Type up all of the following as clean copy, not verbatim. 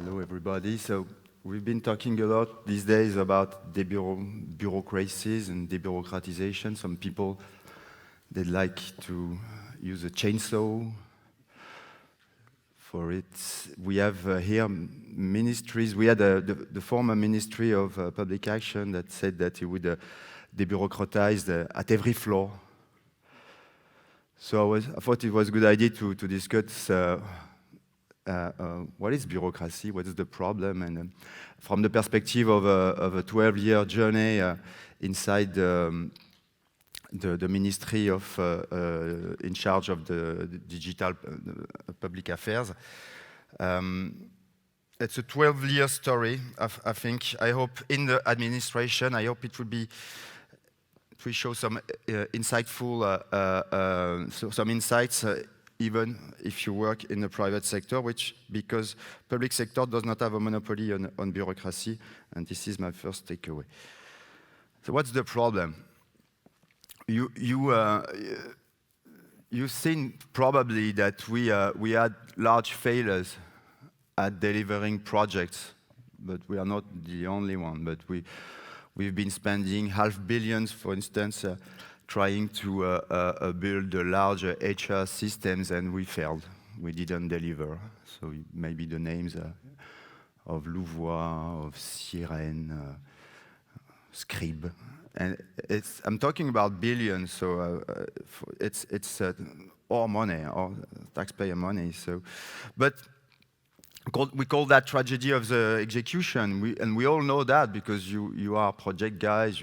Hello, everybody. So we've been talking a lot these days about debureaucracies and debureaucratization. Some people, they like to use a chainsaw for it. We have here ministries. We had the former Ministry of Public Action that said that he would debureaucratize at every floor. So I thought it was a good idea to discuss what is bureaucracy, what is the problem, and from the perspective of a 12-year journey inside the Ministry of in charge of the digital public affairs. It's a 12-year story, I think. I hope in the administration, I hope it will show some insightful, some insights, even if you work in the private sector, because public sector does not have a monopoly on bureaucracy, and this is my first takeaway. So what's the problem? You've seen probably that we had large failures at delivering projects, but we are not the only one. But we've been spending $500 million, for instance, trying to build the larger HR systems, and we failed. We didn't deliver. So maybe the names of Louvois, of Sirène, Scribe. And I'm talking about billions, so it's our money, our taxpayer money. So, but we call that tragedy of the execution, and we all know that because you are project guys,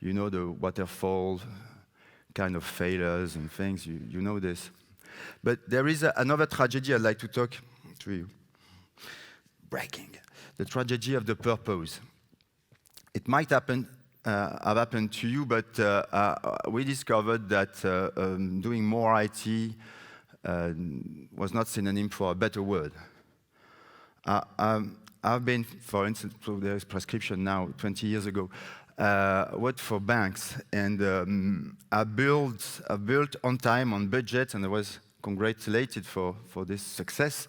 you know the waterfall kind of failures and things, you know this. But there is another tragedy I'd like to talk to you. Breaking. The tragedy of the purpose. It might have happened to you, but we discovered that doing more IT was not synonym for a better word. I've been, for instance, so there's prescription now, 20 years ago, worked for banks, and I built on time, on budget, and I was congratulated for this success.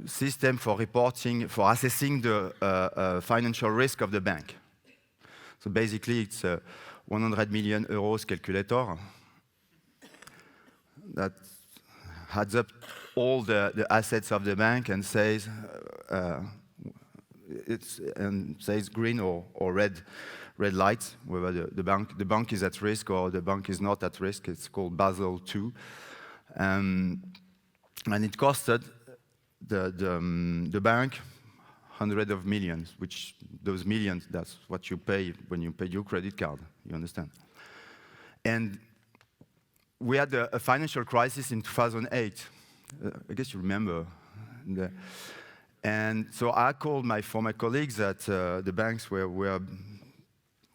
System for reporting, for assessing the financial risk of the bank. So basically, it's a 100 million euros calculator that adds up all the assets of the bank and says says green or red lights, whether the bank is at risk or the bank is not at risk. It's called Basel II, and it costed the bank hundreds of millions, which those millions, that's what you pay when you pay your credit card, you understand? And we had a financial crisis in 2008. I guess you remember. And so I called my former colleagues at the banks where we were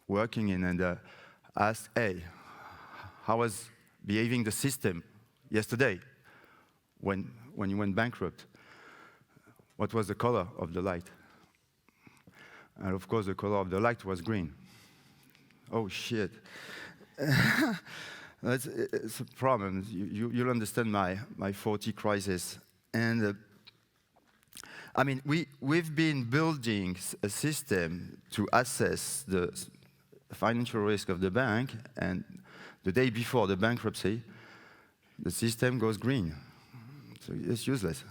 working in and asked, hey, how was behaving the system yesterday when you went bankrupt? What was the color of the light? And of course, the color of the light was green. Oh, shit. It's a problem. You'll understand my 40 crisis. And I mean, we've been building a system to assess the financial risk of the bank, and the day before the bankruptcy, the system goes green. So it's useless.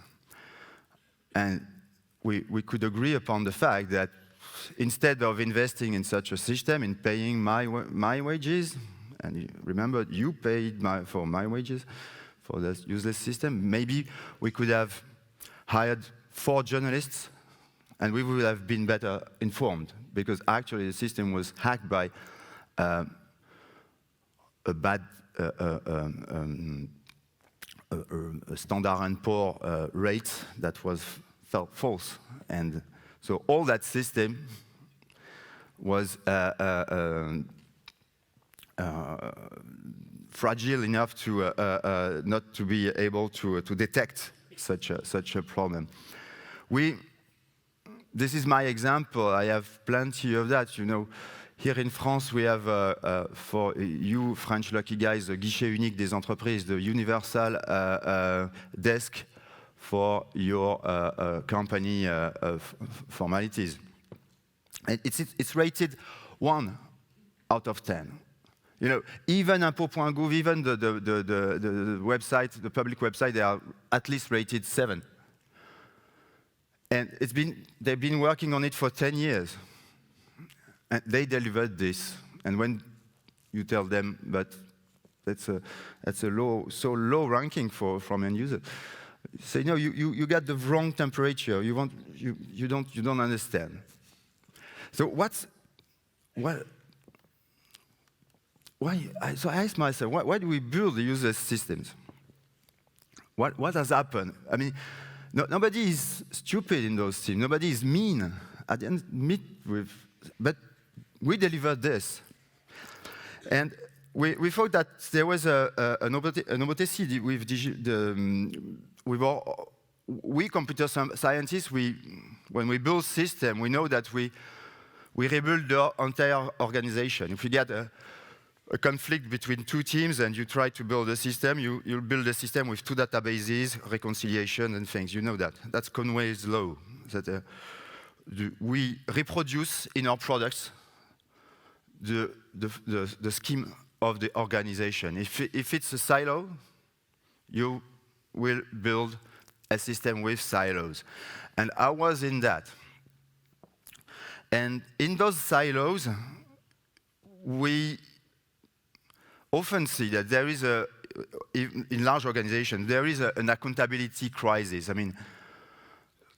And we could agree upon the fact that instead of investing in such a system, in paying my wages, and remember, you paid for my wages for this useless system, maybe we could have hired 4 journalists and we would have been better informed, because actually the system was hacked by a bad Standard & Poor rate that felt false. And so all that system was fragile enough to not to be able to detect such a problem. This is my example. I have plenty of that. You know, here in France, we have for you French lucky guys, the guichet unique des entreprises, the universal desk for your company formalities. And it's rated 1 out of 10. You know, even impôts.gouv, even the website, the public website, they are at least rated 7. And they've been working on it for 10 years. And they delivered this. And when you tell them, but that's a low ranking from end user, say, no, you got the wrong temperature. You don't understand. So why? So I asked myself, why do we build the user systems? What has happened? I mean, nobody is stupid in those teams. Nobody is mean. At the end, but we delivered this. And we thought that there was an opportunity with we computer scientists. When we build systems, we know that we rebuild the entire organization. If you get a conflict between two teams and you try to build a system, you'll build a system with two databases, reconciliation and things. You know that. That's Conway's law. That we reproduce in our products the scheme of the organization. If it's a silo, you will build a system with silos. And I was in that. And in those silos, we often see that there is in large organizations, there is an accountability crisis. I mean,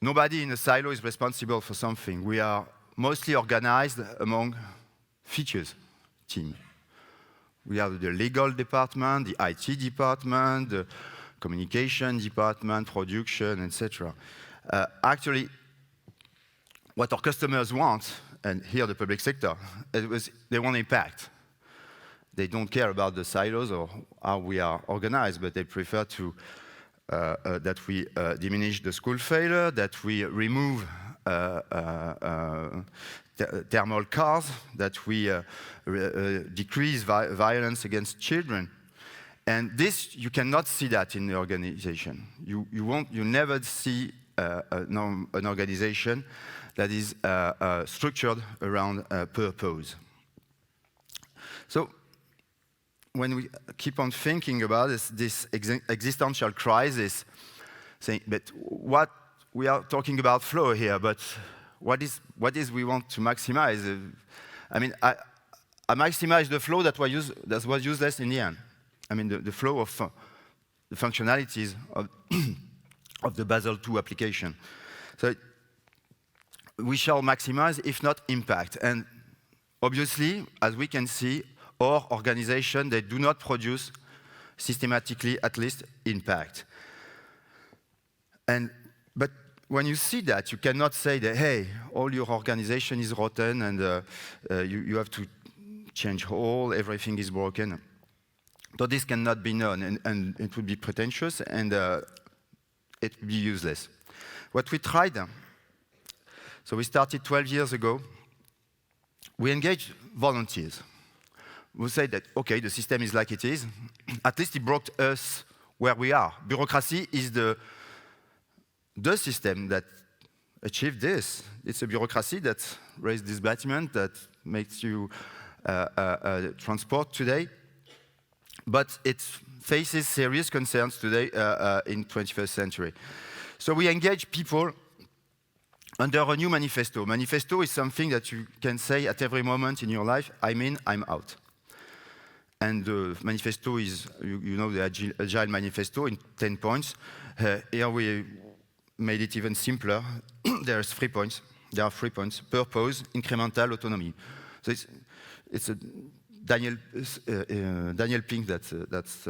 nobody in a silo is responsible for something. We are mostly organized among features team. We have the legal department, the IT department, the communication department, production, etc. Actually, what our customers want, and here the public sector, they want impact. They don't care about the silos or how we are organized, but they prefer to that we diminish the school failure, that we remove thermal cars, that we decrease violence against children. And this, you cannot see that in the organization. You never see an organization that is structured around purpose. So when we keep on thinking about this existential crisis, saying, but what we are talking about flow here, but what is we want to maximize? I mean, I maximize the flow that was useless in the end. I mean, the flow of the functionalities of the Basel II application. So we shall maximize, if not impact. And obviously, as we can see, our organization, they do not produce systematically, at least, impact. But when you see that, you cannot say that, hey, all your organization is rotten and you have to change everything is broken. So this cannot be known, and it would be pretentious, and it would be useless. What we tried, so we started 12 years ago, we engaged volunteers. We said that, okay, the system is like it is. At least it brought us where we are. Bureaucracy is the system that achieved this. It's a bureaucracy that raised this bâtiment, that makes you transport today. But it faces serious concerns today in 21st century. So we engage people under a new manifesto. Manifesto is something that you can say at every moment in your life, I'm in, I'm out. And the manifesto is, you know, the Agile manifesto in 10 points. Here we made it even simpler. There are 3 points. Purpose, incremental, autonomy. So it's a Daniel Pink that's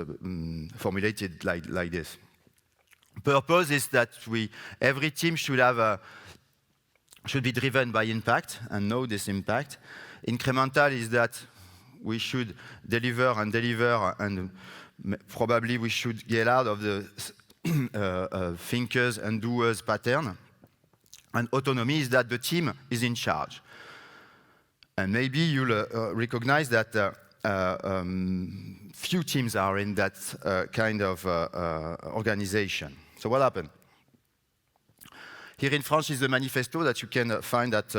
formulated like this. Purpose is that every team should be driven by impact and know this impact. Incremental is that we should deliver, and probably we should get out of the thinkers and doers pattern. And autonomy is that the team is in charge. And maybe you'll recognize that few teams are in that kind of organization. So what happened? Here in France is the manifesto that you can find at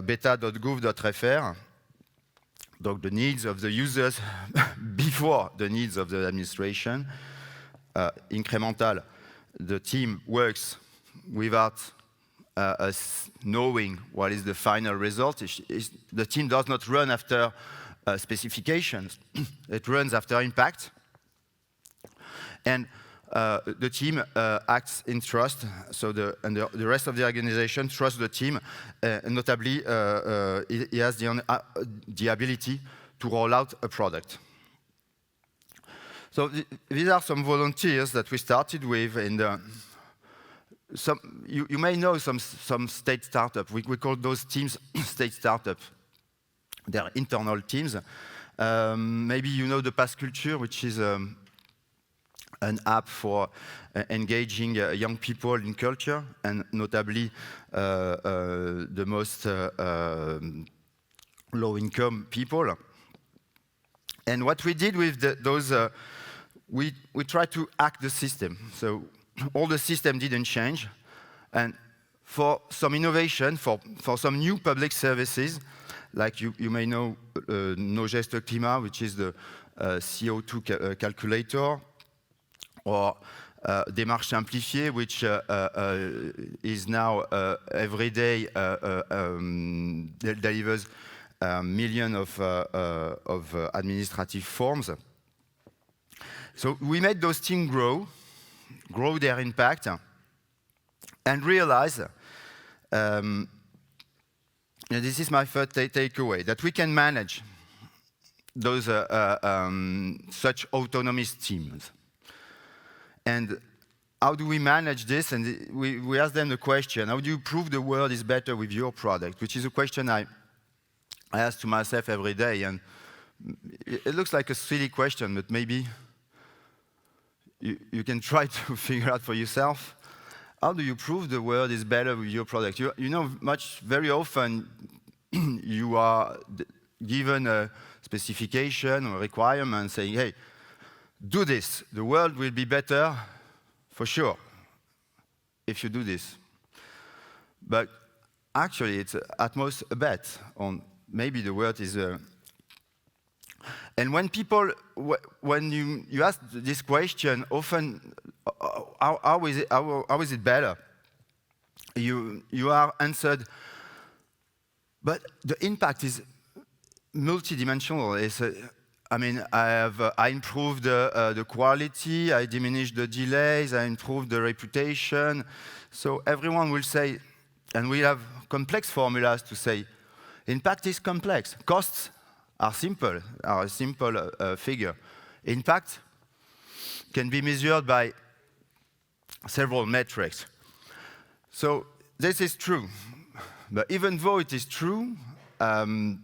beta.gouv.fr. Donc the needs of the users before the needs of the administration. Incremental, the team works without us knowing what is the final result. The team does not run after specifications. It runs after impact. And the team acts in trust, so the rest of the organization trusts the team. Notably, he has the ability to roll out a product. So these are some volunteers that we started with, and you may know some state startup. We call those teams state startup. They're internal teams. Maybe you know the Past Culture, which is an app for engaging young people in culture, and notably the most low-income people. And what we did with those, we tried to hack the system. So all the system didn't change. And for some innovation, for some new public services, like you may know Nos Gestes Climat, which is the CO2 calculator, or Démarche Simplifiée, which is now every day delivers millions of administrative forms. So we made those teams grow their impact, and realize, this is my first takeaway, that we can manage those such autonomous teams. And how do we manage this? And we ask them the question, how do you prove the world is better with your product? Which is a question I ask to myself every day. And it looks like a silly question, but maybe you can try to figure out for yourself. How do you prove the world is better with your product? You know, very often you are given a specification or requirement saying, hey, do this. The world will be better for sure if you do this. But actually, it's at most a bet on maybe the world is... And when people, when you ask this question, often, how is it better? You are answered, but the impact is multidimensional. I improved the quality, I diminished the delays, I improved the reputation. So everyone will say, and we have complex formulas to say, impact is complex. Costs are a simple figure. Impact can be measured by several metrics. So this is true. But even though it is true, I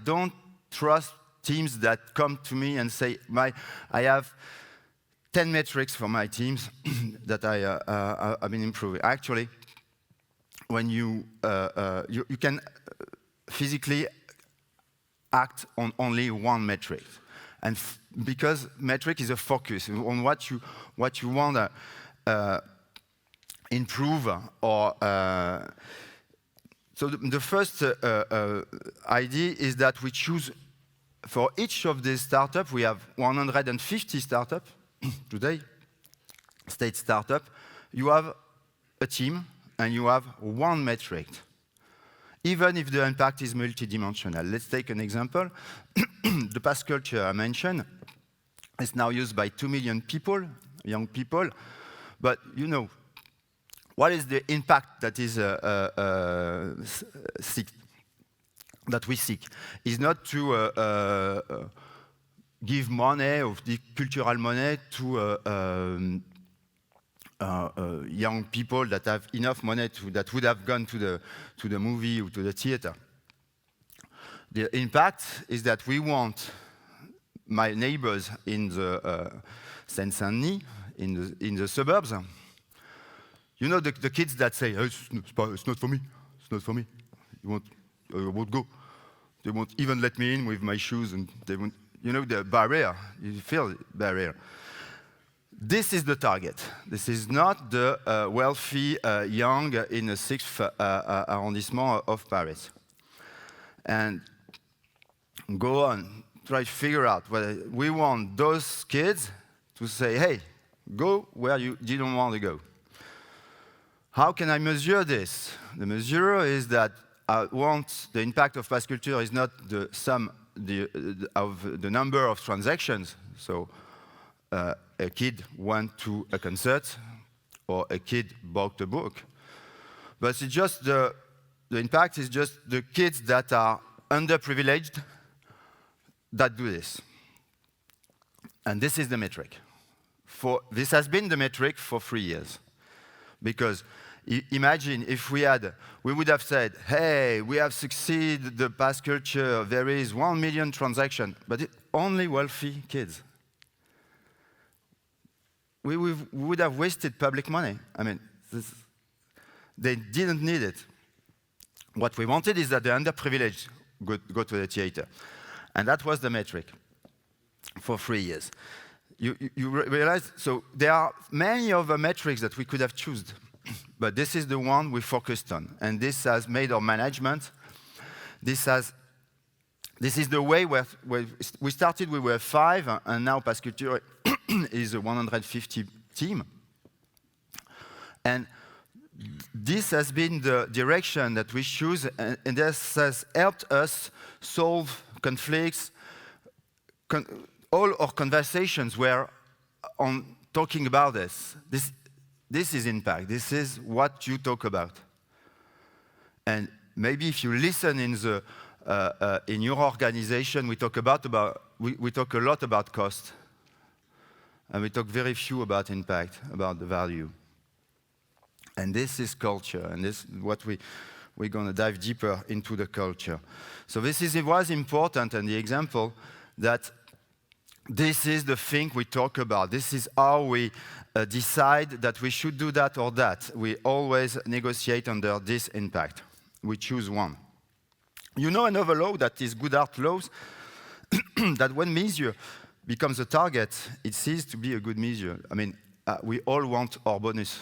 don't trust teams that come to me and say, I have 10 metrics for my teams that I've been improving. Actually, when you can physically act on only one metric. And because metric is a focus on what you want to improve, or so the first idea is that we choose, for each of these startups, we have 150 startups today, state startup. You have a team and you have one metric, even if the impact is multidimensional. Let's take an example. The Past Culture I mentioned is now used by 2 million people, young people. But you know, what is the impact that is that we seek? Is not to give money, or the cultural money, to young people that have enough money that would have gone to the movie or to the theater. The impact is that we want my neighbors in the Seine-Saint-Denis, in the suburbs. You know the kids that say, oh, it's not for me, it's not for me. I won't go. They won't even let me in with my shoes, and they won't. You know the barrier. You feel the barrier. This is the target. This is not the wealthy young in the 6th arrondissement of Paris. And go on, try to figure out whether we want those kids to say, hey, go where you didn't want to go. How can I measure this? The measure is that I want the impact of past culture is not the sum of the number of transactions. So a kid went to a concert or a kid bought a book. But it's just the impact is just the kids that are underprivileged that do this. And this is the metric. This has been the metric for 3 years. Because imagine if we would have said, hey, we have succeeded the past culture, there is 1 million transactions, but only wealthy kids. We would have wasted public money. I mean, they didn't need it. What we wanted is that the underprivileged go to the theater. And that was the metric for 3 years. You realize, so there are many other metrics that we could have chosen, but this is the one we focused on. And this has made our management, this is the way where we started, we were 5, and now Past Culture is a 150 team. And this has been the direction that we choose, and this has helped us solve conflicts. All our conversations were on talking about this. This is impact. This is what you talk about. And maybe if you listen in your organization, we talk a lot about cost, and we talk very few about impact, about the value. And this is culture, and this is what we're going to dive deeper into the culture. So it was important, and the example that this is the thing we talk about. This is how we decide that we should do that or that. We always negotiate under this impact. We choose one. You know another law that is good art laws, that when measure becomes a target, it ceases to be a good measure. I mean, we all want our bonus.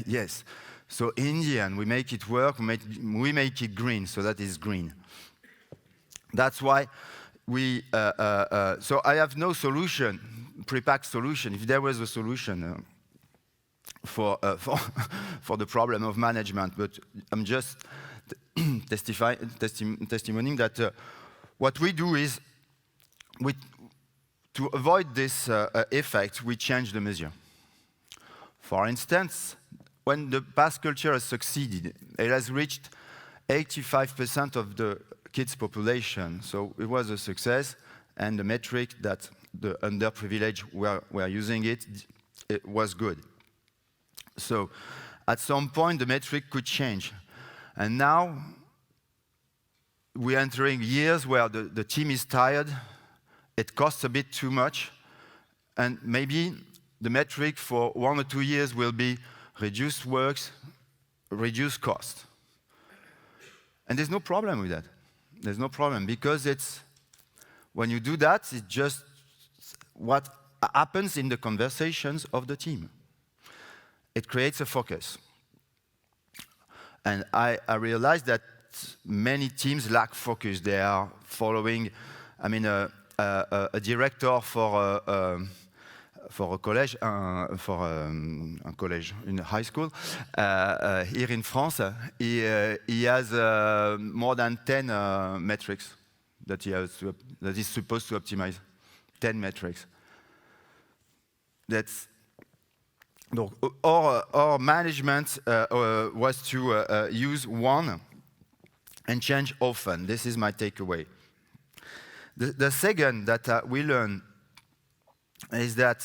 Yes. So in the end, we make it work, we make it green, so that is green. That's why so I have no solution, pre-packed solution. If there was a solution for the problem of management, but I'm just testimonying that what we do is, to avoid this effect, we change the measure. For instance, when the past culture has succeeded, it has reached 85% of the kids' population. So it was a success, and the metric that the underprivileged were using it was good. So at some point, the metric could change. And now, we're entering years where the team is tired, it costs a bit too much, and maybe the metric for 1 or 2 years will be reduced works, reduced cost. And there's no problem with that. There's no problem, because when you do that, it's just what happens in the conversations of the team. It creates a focus. And I realize that many teams lack focus. They are following, a director for a college, in a high school, here in France, he has more than 10 metrics that he's supposed to optimize. 10 metrics. Our management was to use one and change often. This is my takeaway. The second that we learn is that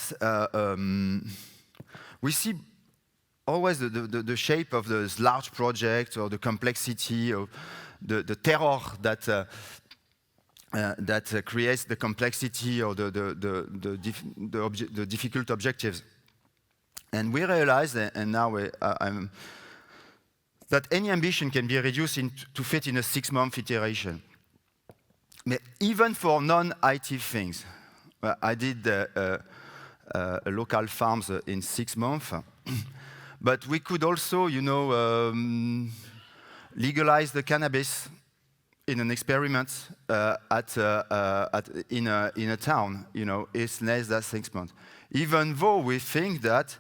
we see always the shape of this large project, or the complexity, or the terror that creates the complexity, or the difficult objectives. And we realize, and now that any ambition can be reduced to fit in a 6-month iteration. But even for non-IT things, I did local farms in 6 months. But we could also, legalize the cannabis in an experiment in a town. It's less than 6 months. Even though we think that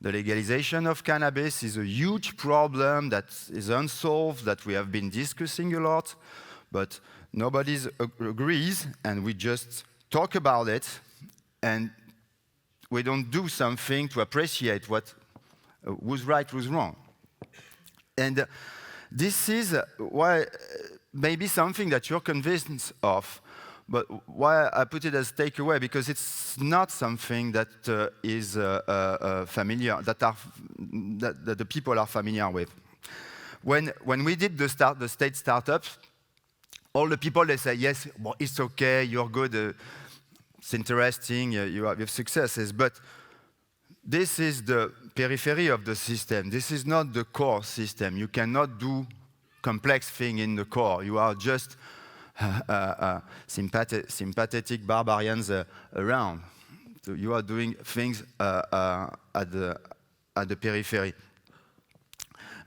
the legalization of cannabis is a huge problem that is unsolved, that we have been discussing a lot, but nobody agrees, and we just talk about it, and we don't do something to appreciate who's right, who's wrong. And this is why maybe something that you're convinced of, but why I put it as takeaway, because it's not something that is familiar, that the people are familiar with. When we did the state startups, all the people, they say, yes, well, it's okay, you're good, it's interesting, you have successes, but this is the periphery of the system. This is not the core system. You cannot do complex things in the core. You are just sympathetic barbarians around. So you are doing things at the periphery.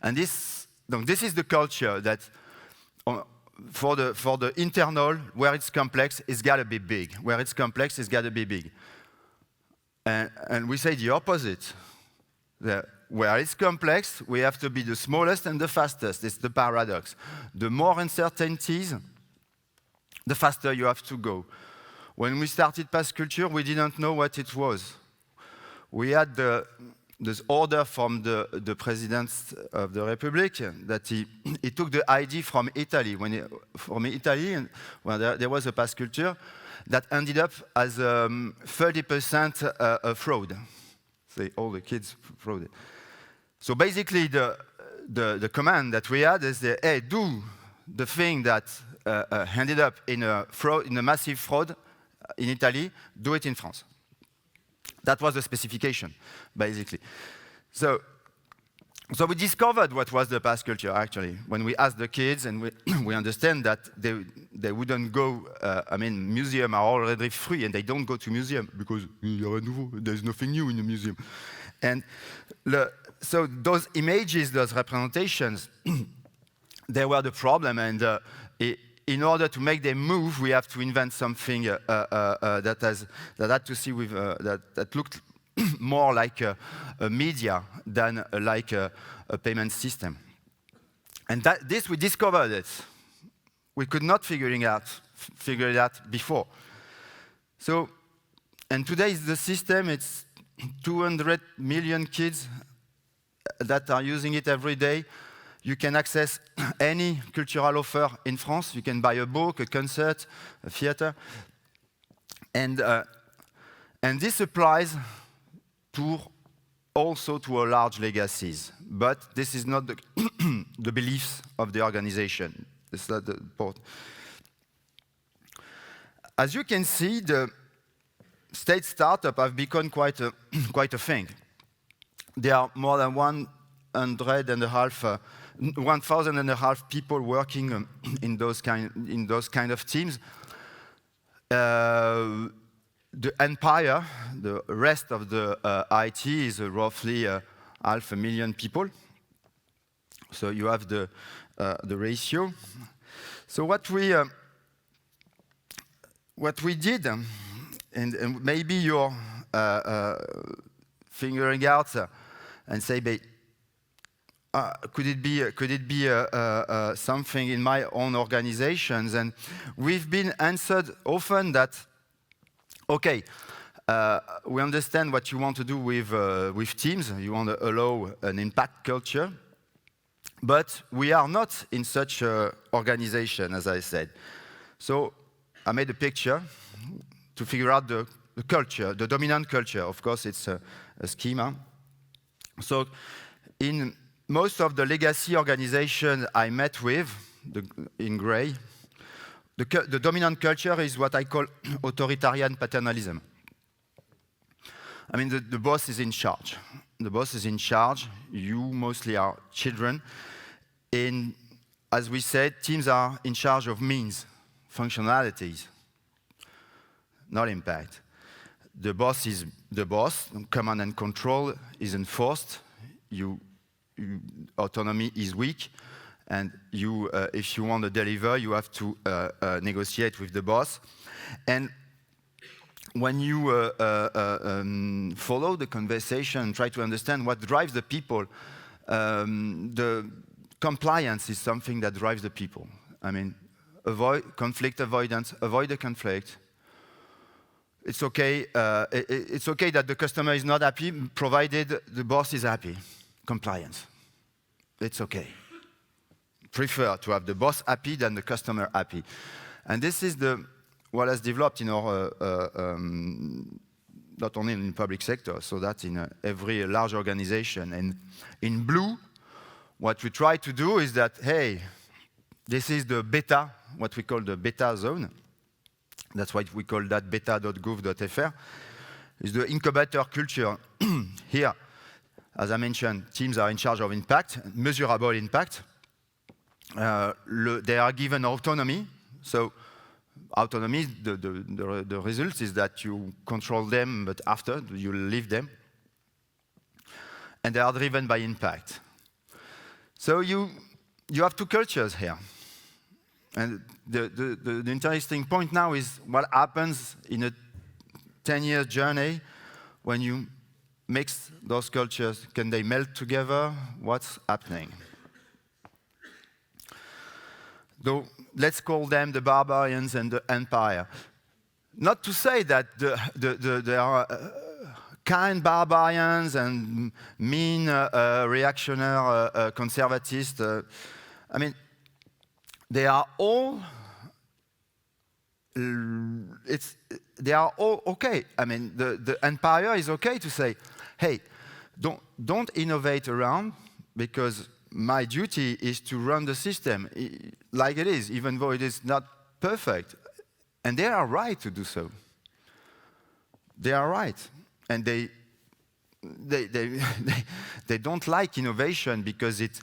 And this is the culture that, for the internal, where it's complex, it's got to be big. Where it's complex, it's got to be big. And we say the opposite. Where it's complex, we have to be the smallest and the fastest. It's the paradox. The more uncertainties, the faster you have to go. When we started Past Culture, we didn't know what it was. We had this order from the President of the Republic that he took the ID from Italy. From Italy, and when there was a Past Culture, that ended up as 30% fraud. So all the kids frauded. So basically, the command that we had is, hey, do the thing that ended up in a massive fraud in Italy, do it in France. That was the specification, basically. So we discovered what was the Past Culture, actually, when we asked the kids, and we understand that they wouldn't go, museums are already free, and they don't go to museums, because there's nothing new in the museum. And so those images, those representations, they were the problem, and in order to make them move, we have to invent something that had to see with, that looked more like a media than like a payment system. And this, we discovered it. We could not figure it out before. So, and today the system, it's 200 million kids that are using it every day. You can access any cultural offer in France. You can buy a book, a concert, a theater. And this applies also to our large legacies. But this is not the beliefs of the organization. It's not the point. As you can see, the state startup have become quite a thing. There are more than 1,500 people working in those kind of teams. The empire, the rest of the IT is roughly 500,000 people. So you have the ratio. So what we did, and maybe you're figuring out and say, could it be something in my own organizations? And we've been answered often that, okay, we understand what you want to do with teams. You want to allow an impact culture. But we are not in such an organization, as I said. So I made a picture to figure out the culture, the dominant culture. Of course, it's a schema. So in most of the legacy organizations I met with, in gray, the dominant culture is what I call authoritarian paternalism. I mean, the boss is in charge. The boss is in charge. You mostly are children. And as we said, teams are in charge of means, functionalities. not impact. The boss is the boss. Command and control is enforced. Autonomy is weak. And if you want to deliver, you have to negotiate with the boss. And when you follow the conversation and try to understand what drives the people, the compliance is something that drives the people. I mean, avoid conflict avoidance, avoid the conflict. It's okay. It's okay that the customer is not happy, provided the boss is happy. Compliance. It's okay. Prefer to have the boss happy than the customer happy. And this is what has developed in our, not only in the public sector, so that's in every large organization. And in blue, what we try to do is that, hey, this is the beta, what we call the beta zone. That's why we call that beta.gouv.fr. It's the incubator culture. Here, as I mentioned, teams are in charge of impact, measurable impact. They are given autonomy. So autonomy, the result is that you control them, but after you leave them. And they are driven by impact. So you have two cultures here. And the interesting point now is what happens in a 10-year journey when you mix those cultures. Can they melt together? What's happening? Though, let's call them the barbarians and the empire. Not to say that there are kind barbarians and mean reactionary conservatists. I mean, they are all okay. I mean, the empire is okay to say, hey, don't innovate around, because my duty is to run the system like it is, even though it is not perfect. And they are right to do so. They are right. And they don't like innovation because it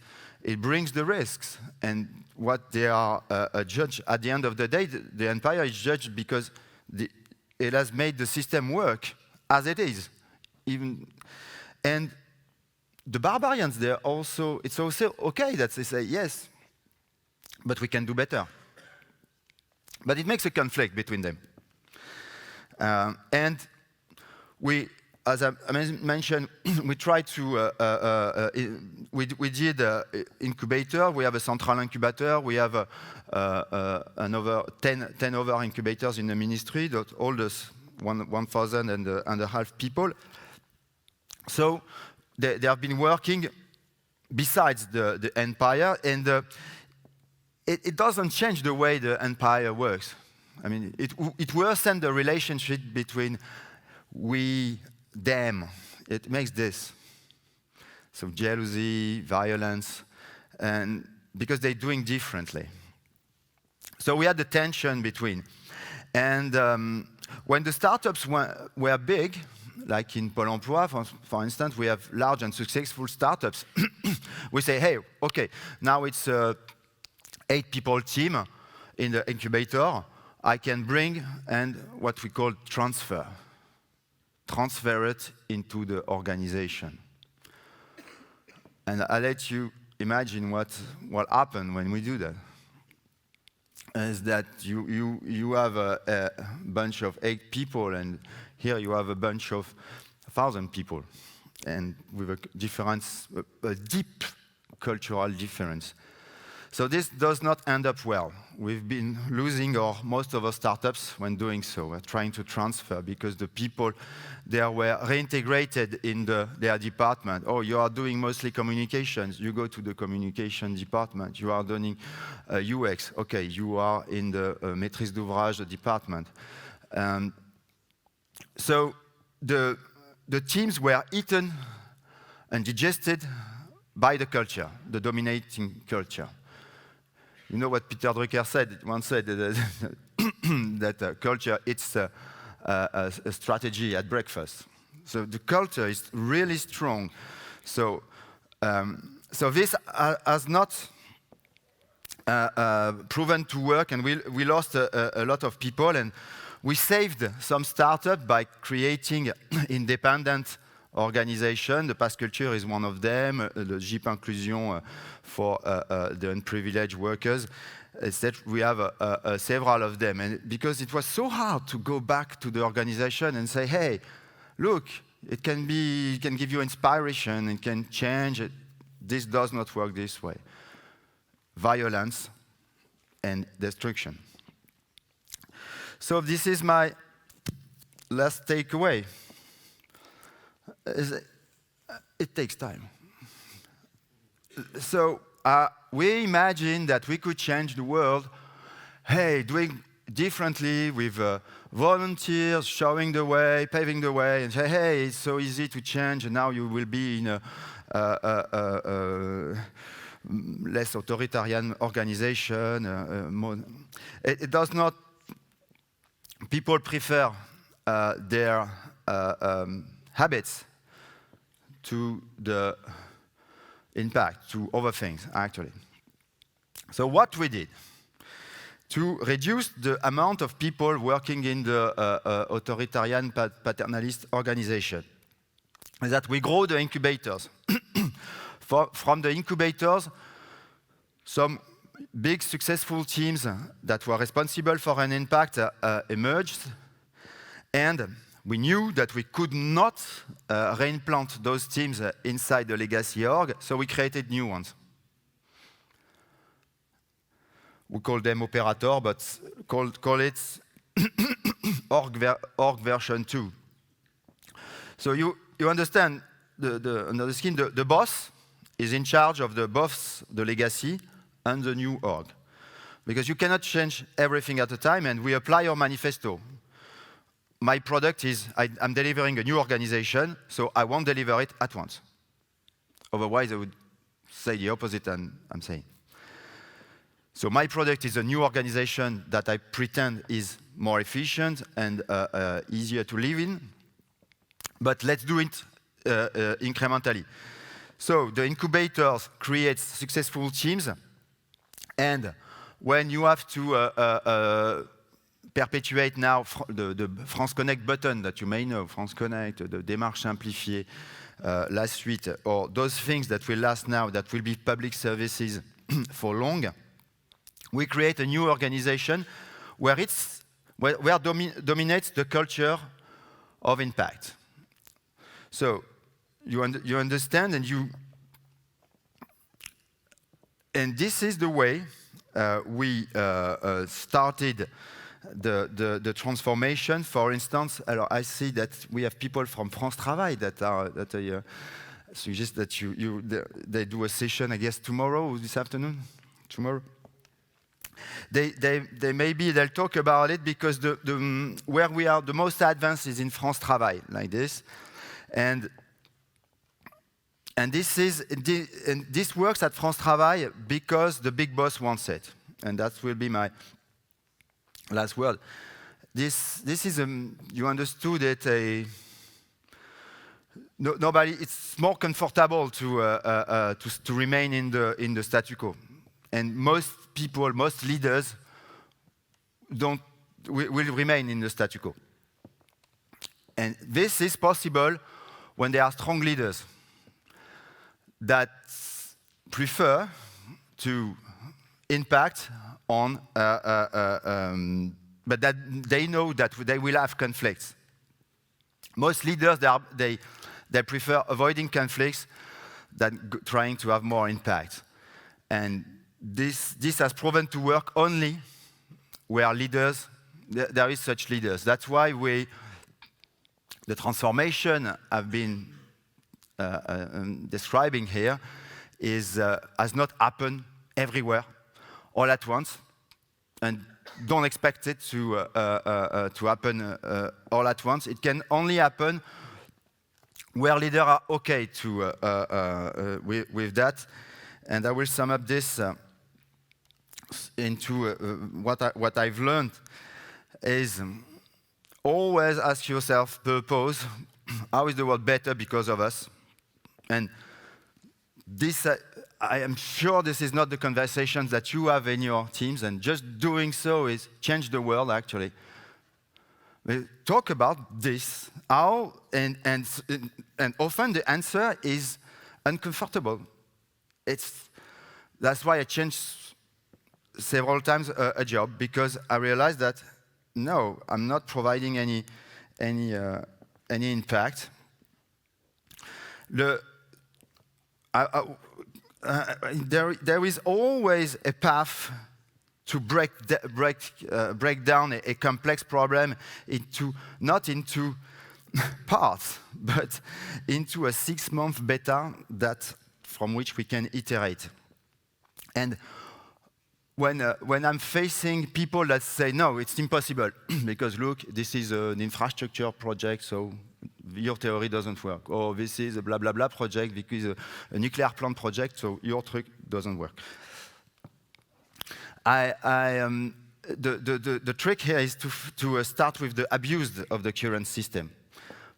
brings the risks. And what they are judged at the end of the day, the empire is judged because it has made the system work as it is. And the barbarians, it's also okay that they say, yes, but we can do better. But it makes a conflict between them. And as I mentioned, we try to, we did incubator. We have a central incubator. We have another 10 other incubators in the ministry, that all those 1,000 and a half people. So they have been working besides the empire, and it doesn't change the way the empire works. I mean, it worsens the relationship between we, them. It makes this. So jealousy, violence, and because they're doing differently. So we had the tension between. And when the startups were big, like in Pôle emploi, for instance, we have large and successful startups. We say, hey, okay, now it's a 8-people team in the incubator. I can bring and what we call transfer it into the organization. And I'll let you imagine what happened when we do that. Is that you have a bunch of 8 people, and here you have a bunch of 1,000 people, and with a deep cultural difference. So this does not end up well. We've been losing most of our startups when doing so. We're trying to transfer because the people there were reintegrated in their department. Oh, you are doing mostly communications. You go to the communication department. You are doing UX. Okay, you are in the maîtrise d'ouvrage department. So the teams were eaten and digested by the culture, the dominating culture. You know what Peter Drucker once said that culture, it's a strategy at breakfast. So the culture is really strong. So this has not proven to work, and we lost a lot of people. And We saved some startups by creating independent organization. The Pass Culture is one of them. The JIP Inclusion for the unprivileged workers. We have several of them. And because it was so hard to go back to the organization and say, hey, look, it can give you inspiration, it can change. This does not work this way. Violence and destruction. So this is my last takeaway. It takes time. So we imagine that we could change the world, hey, doing differently with volunteers, showing the way, paving the way, and say, hey, it's so easy to change, and now you will be in a less authoritarian organization. It does not. People prefer their habits to the impact, to other things, actually. So what we did to reduce the amount of people working in the authoritarian paternalist organization is that we grow the incubators. From the incubators, some big successful teams that were responsible for an impact emerged, and we knew that we could not reimplant those teams inside the legacy org, so we created new ones. We call them operator, but call it org version 2. So you understand under the skin, the boss is in charge of the legacy and the new org. Because you cannot change everything at a time, and we apply our manifesto. My product is, I'm delivering a new organization, so I won't deliver it at once. Otherwise, I would say the opposite I'm saying. So my product is a new organization that I pretend is more efficient and easier to live in, but let's do it incrementally. So the incubators create successful teams, and when you have to perpetuate now the France Connect button that you may know, France Connect, the démarche simplifiée, la suite, or those things that will last now, that will be public services for long, we create a new organization where dominates the culture of impact. So you understand, and this is the way we started the transformation. For instance, I see that we have people from France Travail that I suggest that they do a session, I guess, tomorrow or this afternoon. Tomorrow. They'll talk about it, because where we are the most advanced is in France Travail, like this, and this works at France Travail because the big boss wants it, and that will be my last word. This is you understood it. Nobody. It's more comfortable to remain in the statu quo, and most people, most leaders, will remain in the statu quo. And this is possible when there are strong leaders that prefer to impact on, but that they know that they will have conflicts. Most leaders, they prefer avoiding conflicts than trying to have more impact. And this has proven to work only where leaders, there is such leaders. That's why the transformation I've been describing here has not happened everywhere all at once, and don't expect it to happen all at once. It can only happen where leaders are okay with that. And I will sum up this into what I've learned is always ask yourself purpose. How is the world better because of us? And this, I am sure this is not the conversations that you have in your teams, and just doing so is change the world, actually. We talk about this, how, and often the answer is uncomfortable. That's why I changed several times a job, because I realized that, no, I'm not providing any impact. There is always a path to break down a complex problem not into parts, but into a 6-month beta from which we can iterate. And when I'm facing people that say, no, it's impossible, because look, this is an infrastructure project, so your theory doesn't work. Or this is a blah, blah, blah project, because a nuclear plant project, so your trick doesn't work. The trick here is to start with the abuse of the current system,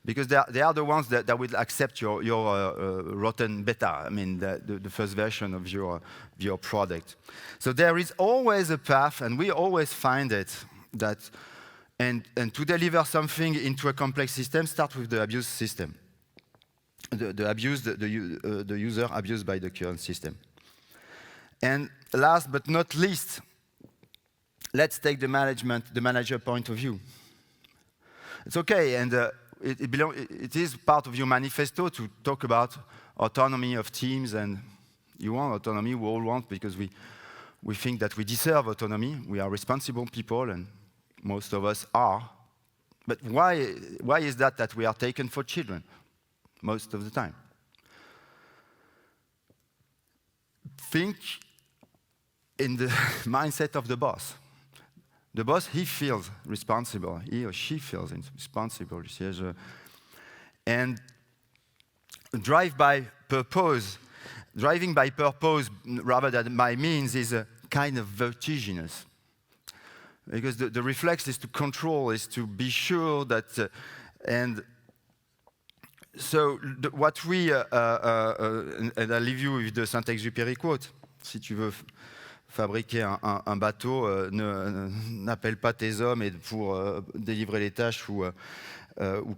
because they are the ones that will accept your rotten beta. I mean, the first version of your product. So there is always a path, and we always find it and to deliver something into a complex system, start with the abuse system, the user abused by the current system. And last but not least, let's take the manager point of view. It's okay, and it is part of your manifesto to talk about autonomy of teams, and you want autonomy, we all want, because we think that we deserve autonomy. We are responsible people, and most of us are. But why is that we are taken for children most of the time? Think in the mindset of the boss. The boss, he feels responsible. He or she feels responsible. And driving by purpose rather than by means is a kind of vertiginous. Because the reflex is to control, is to be sure that, and so what we, and I'll leave you with the Saint-Exupéry quote, si tu veux fabriquer un bateau, n'appelle pas tes hommes pour délivrer les tâches ou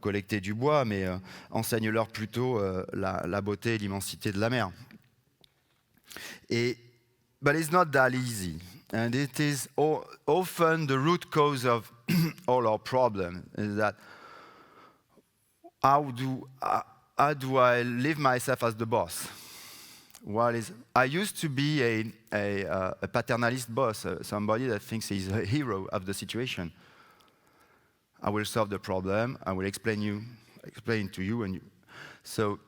collecter du bois, mais enseigne-leur plutôt la beauté et l'immensité de la mer. But it's not that easy. And it is often the root cause of all our problems, is that how do I live myself as the boss? I used to be a paternalist boss, somebody that thinks he's a hero of the situation. I will solve the problem, I will explain to you, and so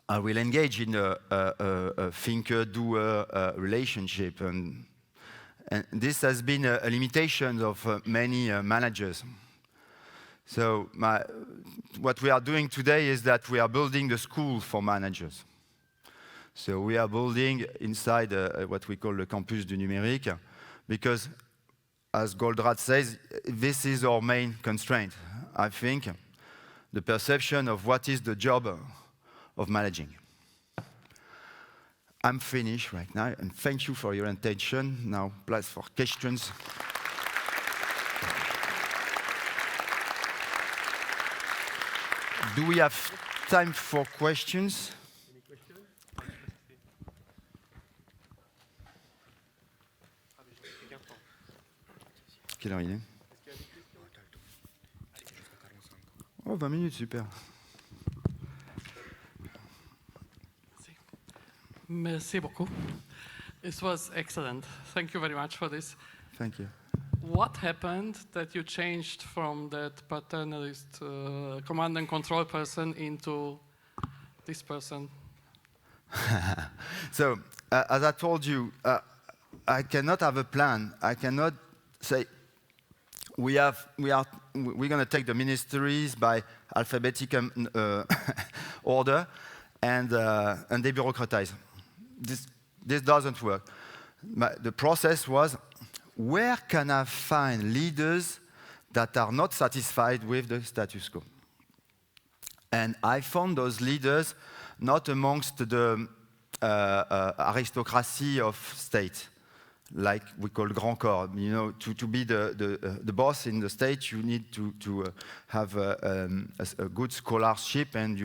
I will engage in a thinker-doer relationship, and this has been a limitation of many managers. So what we are doing today is that we are building the school for managers. So we are building inside what we call the campus du numérique, because, as Goldratt says, this is our main constraint, I think, the perception of what is the job of managing. I'm finished right now, and thank you for your attention. Now, place for questions. Do we have time for questions? Any questions? Quelle heure il est? Oh, 20 minutes, super. Merci beaucoup. This was excellent. Thank you very much for this. Thank you. What happened that you changed from that paternalist command and control person into this person? So, as I told you, I cannot have a plan. I cannot say, we're going to take the ministries by alphabetical order and debureaucratize. This doesn't work. The process was, where can I find leaders that are not satisfied with the status quo? And I found those leaders not amongst the aristocracy of state. like we call grand corps. You know, to be the boss in the state, you need to have a good scholarship, and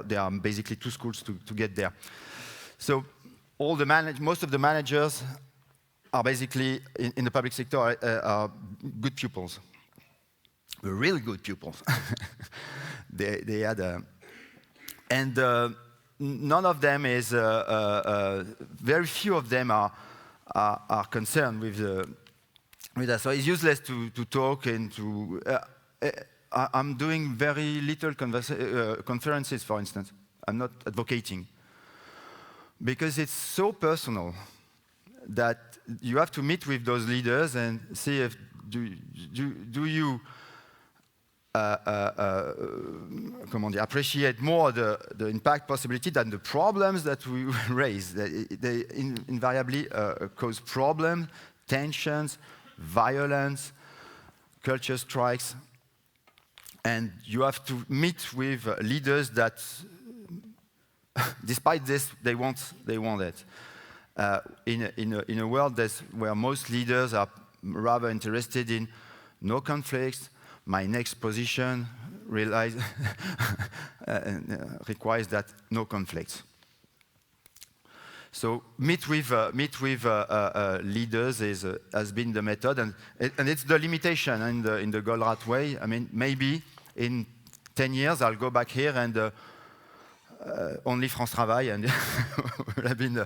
there are basically 2 schools to get there. So most of the managers are basically, in the public sector, are good pupils. Really good pupils. they had and none of them is, very few of them are concerned with that. So it's useless to talk and to, I'm doing very little conferences, for instance. I'm not advocating. Because it's so personal that you have to meet with those leaders and see if do you appreciate more the impact possibility than the problems that we raise. They invariably cause problems, tensions, violence, culture strikes, and you have to meet with leaders that, despite this, they want it. In a world where most leaders are rather interested in no conflicts, my next position requires that no conflicts. So meet with leaders has been the method, and it's the limitation in the Goldratt way. I mean, maybe in 10 years I'll go back here and only France Travaille, and will have been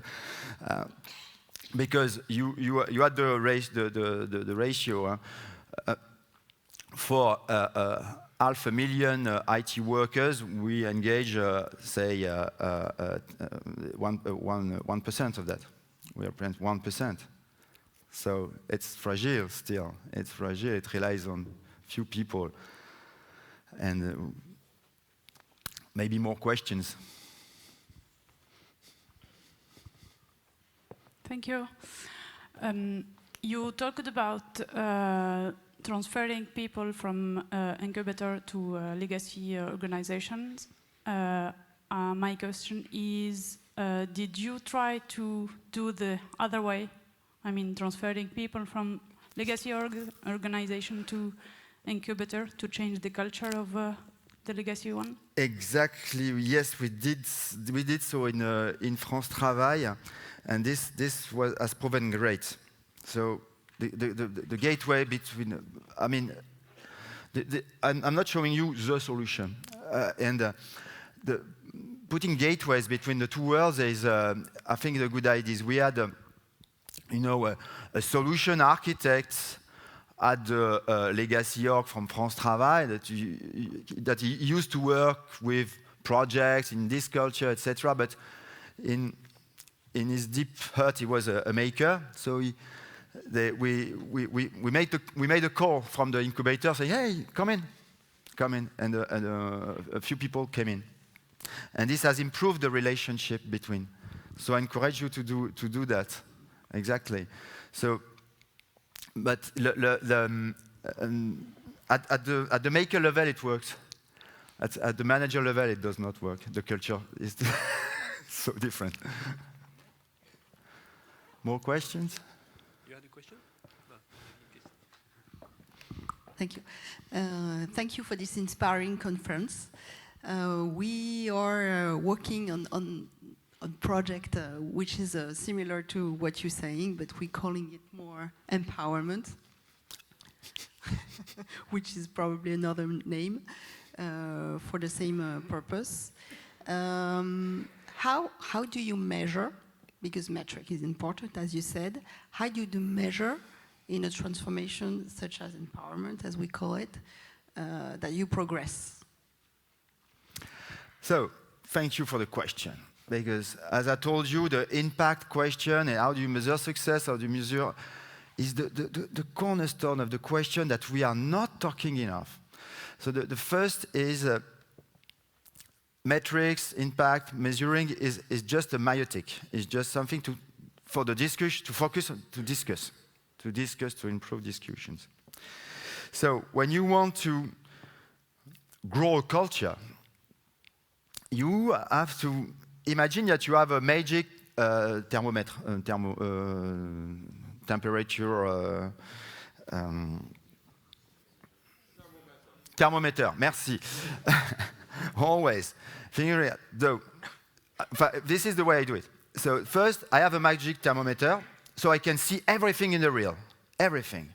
because you had the ratio for 500,000 IT workers. We engage, say, 1% of that. We represent 1%. So it's fragile still. It's fragile. It relies on few people. And maybe more questions. Thank you. You talked about transferring people from incubator to legacy organizations. My question is, did you try to do the other way? I mean, transferring people from legacy organization to incubator to change the culture of the legacy one? Exactly. Yes, we did so in France Travaille, and this has proven great. So the gateway between, I mean, I'm not showing you the solution, putting gateways between the two worlds is, I think, the good idea. We had, a solution architect at the legacy org from France Travaille that he used to work with projects in this culture, etc. But in his deep heart, he was a maker. So we made a call from the incubator, saying, "Hey, come in," and a few people came in, and this has improved the relationship between. So I encourage you to do that. Exactly. So, but at the maker level it works. At the manager level it does not work. The culture is so different. More questions? You had a question? No. Thank you. Thank you for this inspiring conference. We are working on a project which is similar to what you're saying, but we're calling it more empowerment, which is probably another name for the same purpose. How do you measure? Because metric is important, as you said. How do you measure in a transformation such as empowerment, as we call it, that you progress? So, thank you for the question. Because, as I told you, the impact question and how do you measure success, how do you measure, is the cornerstone of the question that we are not talking enough. So the first is metrics, impact, measuring is just a meiotic. It's just something for the discussion, to focus on, to discuss, to improve discussions. So when you want to grow a culture, you have to imagine that you have a magic thermometer, temperature thermometer. Merci. Always. This is the way I do it. So first, I have a magic thermometer, so I can see everything in the reel, everything,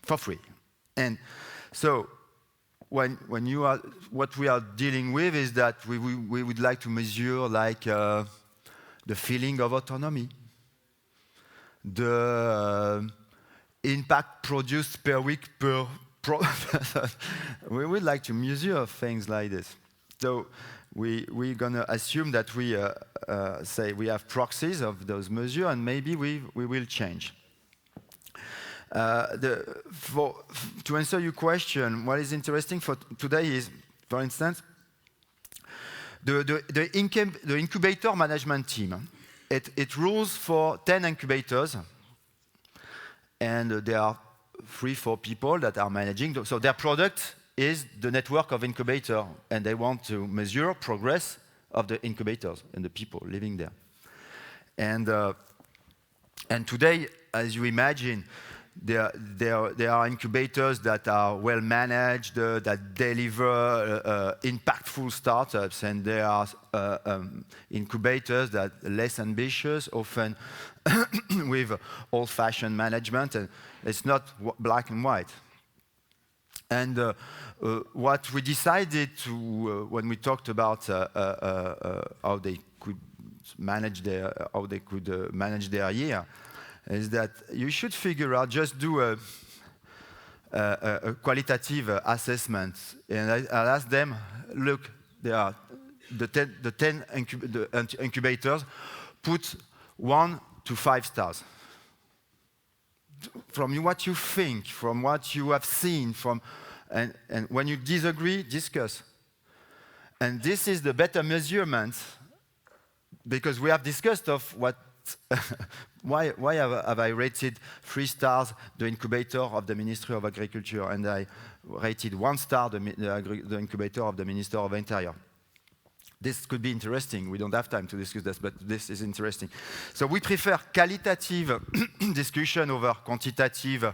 for free. And so when you are, what we are dealing with is that we would like to measure like the feeling of autonomy, the impact produced per week per we would like to measure things like this. So we're going to assume that we say we have proxies of those measures, and maybe we will change. To answer your question, what is interesting for today is, for instance, the incubator management team. It rules for 10 incubators, and there are 3-4 people that are managing. So their product is the network of incubator, and they want to measure progress of the incubators and the people living there. And today, as you imagine, there are incubators that are well managed, that deliver impactful startups, and there are incubators that are less ambitious, often with old-fashioned management, and it's not black and white. And what we decided to, when we talked about how they could manage their year, is that you should figure out, just do a qualitative assessment. And I'll ask them, look, there are the 10 incubators, put 1 to 5 stars. From what you think, from what you have seen, and when you disagree, discuss. And this is the better measurement, because we have discussed of what why have I rated 3 stars the incubator of the Ministry of Agriculture, and I rated 1 star the incubator of the Minister of Interior? This could be interesting. We don't have time to discuss this, but this is interesting. So we prefer qualitative discussion over quantitative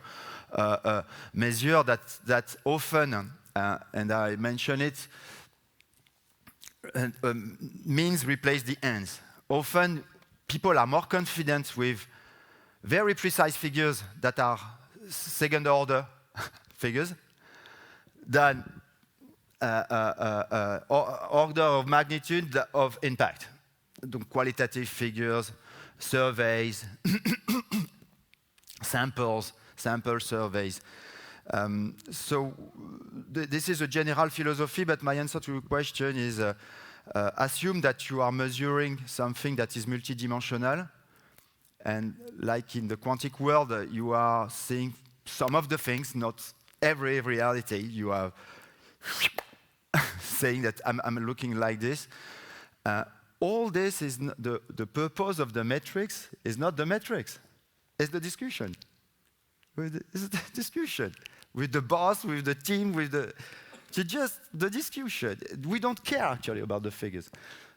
measure that often, and I mention it, means replace the ends. Often, people are more confident with very precise figures that are second-order figures than order of magnitude of impact. Donc, qualitative figures, surveys, sample surveys. So this is a general philosophy, but my answer to your question is assume that you are measuring something that is multidimensional, and like in the quantic world, you are seeing some of the things, not every reality. You are saying that I'm looking like this. All this is the purpose of the metrics is not the metrics, it's the discussion. It's the discussion with the boss, with the team, just the discussion. We don't care actually about the figures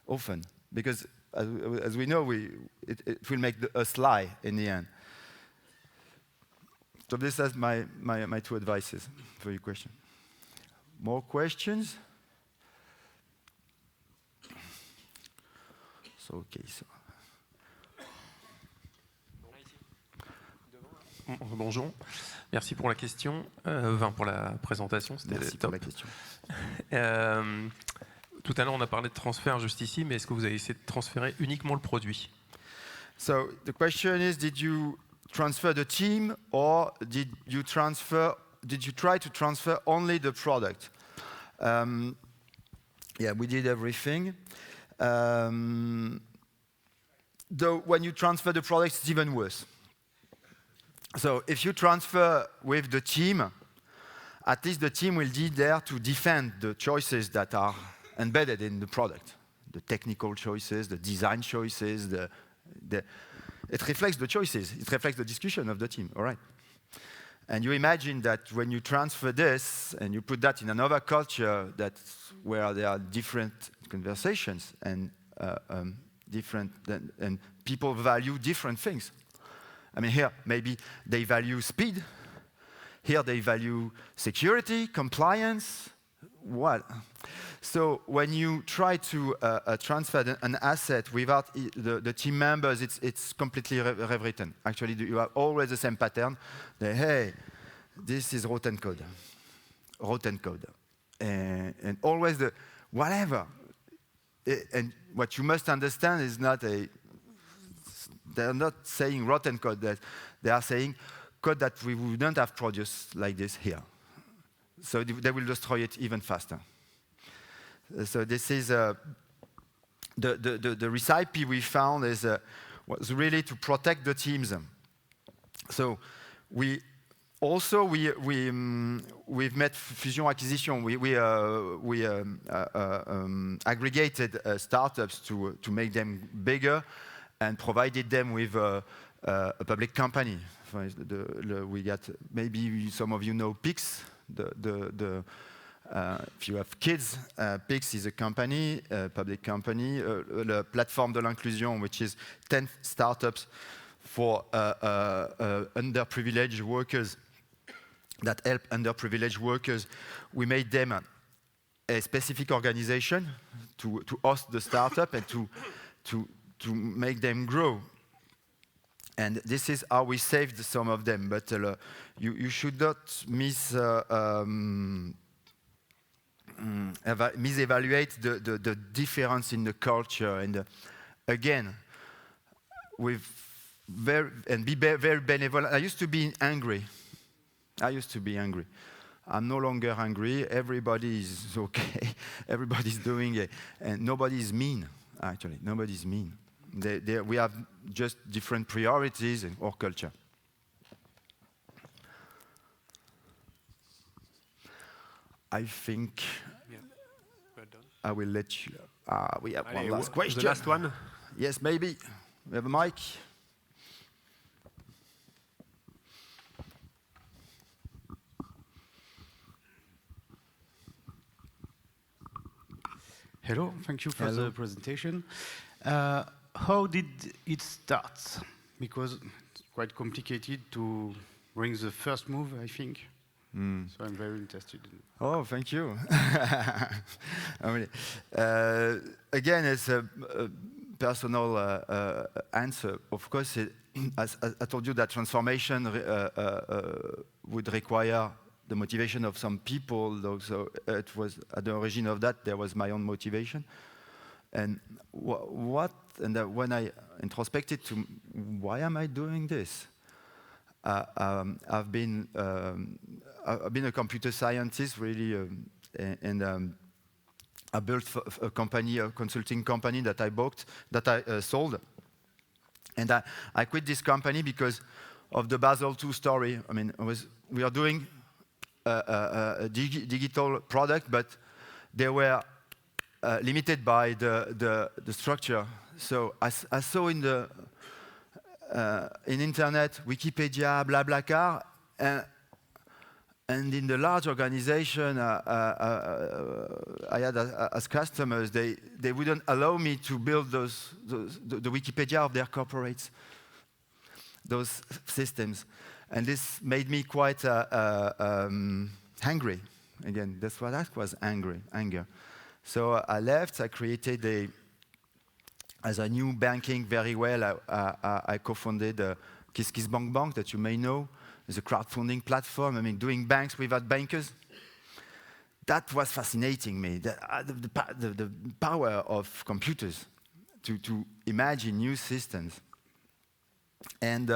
often, because as we know, it will make us lie in the end. So this is my 2 advices for your question. More questions? So, okay, so. Bonjour, merci pour la question, pour la présentation, c'était Merci top. pour la question. Tout à l'heure, on a parlé de transfert juste ici, mais est-ce que vous avez essayé de transférer uniquement le produit? So the question is, did you transfer the team, or did you try to transfer only the product? Yeah, we did everything. Though when you transfer the product, it's even worse. So if you transfer with the team, at least the team will be there to defend the choices that are embedded in the product, the technical choices, the design choices. It reflects the choices. It reflects the discussion of the team. All right. And you imagine that when you transfer this and you put that in another culture, where there are different conversations and and people value different things. I mean, here, maybe they value speed. Here, they value security, compliance, what? So when you try to transfer an asset without the team members, it's completely rewritten. Actually, you have always the same pattern. Hey, this is rotten code. Rotten code. And always the whatever. And what you must understand is not they're not saying rotten code, that they are saying code that we wouldn't have produced like this here. So they will destroy it even faster. So this is the recipe we found was really to protect the teams. So we've met fusion acquisition. We aggregated startups to make them bigger and provided them with a public company. We got, maybe some of you know PIX. If you have kids, PIX is a company, a public company, the Plateforme de l'Inclusion, which is 10 startups for underprivileged workers that help underprivileged workers. We made them a specific organization to host the startup and to make them grow. And this is how we saved some of them. But you should not misevaluate the difference in the culture. And again, be very benevolent. I used to be angry. I'm no longer angry. Everybody is okay. Everybody's doing it. And nobody is mean, actually. Nobody's mean. We have just different priorities in our culture. I think I will let you. We have one last question. The last one? Yes, maybe. We have a mic. Hello, thank you for the presentation. How did it start? Because it's quite complicated to bring the first move, I think. So I'm very interested in it. Oh, thank you. Again, it's a personal answer. Of course, as I told you, that transformation would require the motivation of some people. So it was at the origin of that. There was my own motivation, and when I introspected to why am I doing this, I've been a computer scientist really, and I built a company, a consulting company that I sold, and I quit this company because of the Basel II story. I mean, we are doing a digital product, but they were limited by the structure. So I saw in internet, Wikipedia, BlaBlaCar, and in the large organization I had as customers, they wouldn't allow me to build the Wikipedia of their corporates, those systems. And this made me quite angry. Again, that's what that was, anger. So I left, I created as I knew banking very well, I co-founded KissKissBankBank, that you may know. It's a crowdfunding platform. I mean, doing banks without bankers. That was fascinating me, the power of computers to imagine new systems. And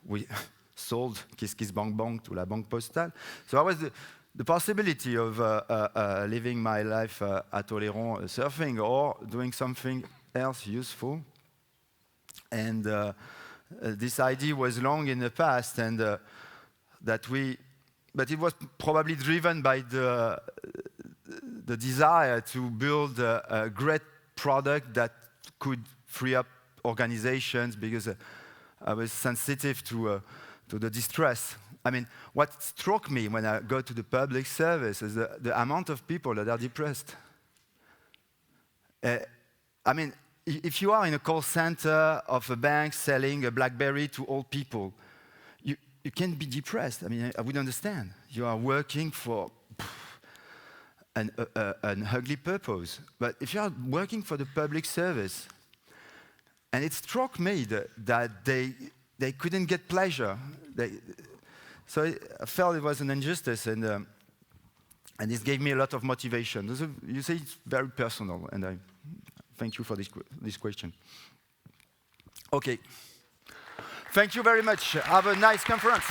we sold KissKissBankBank to La Banque Postale. So I was the possibility of living my life at Oléron surfing or doing something else useful. And this idea was long in the past, and but it was probably driven by the desire to build a great product that could free up organizations, because I was sensitive to the distress. I mean, what struck me when I go to the public service is the amount of people that are depressed. I mean, if you are in a call center of a bank selling a BlackBerry to old people, you can be depressed. I mean, I would understand. You are working for an ugly purpose. But if you are working for the public service, and it struck me that they couldn't get pleasure. So I felt it was an injustice, and this gave me a lot of motivation. You say it's very personal, and I thank you for this question. Okay. Thank you very much. Have a nice conference.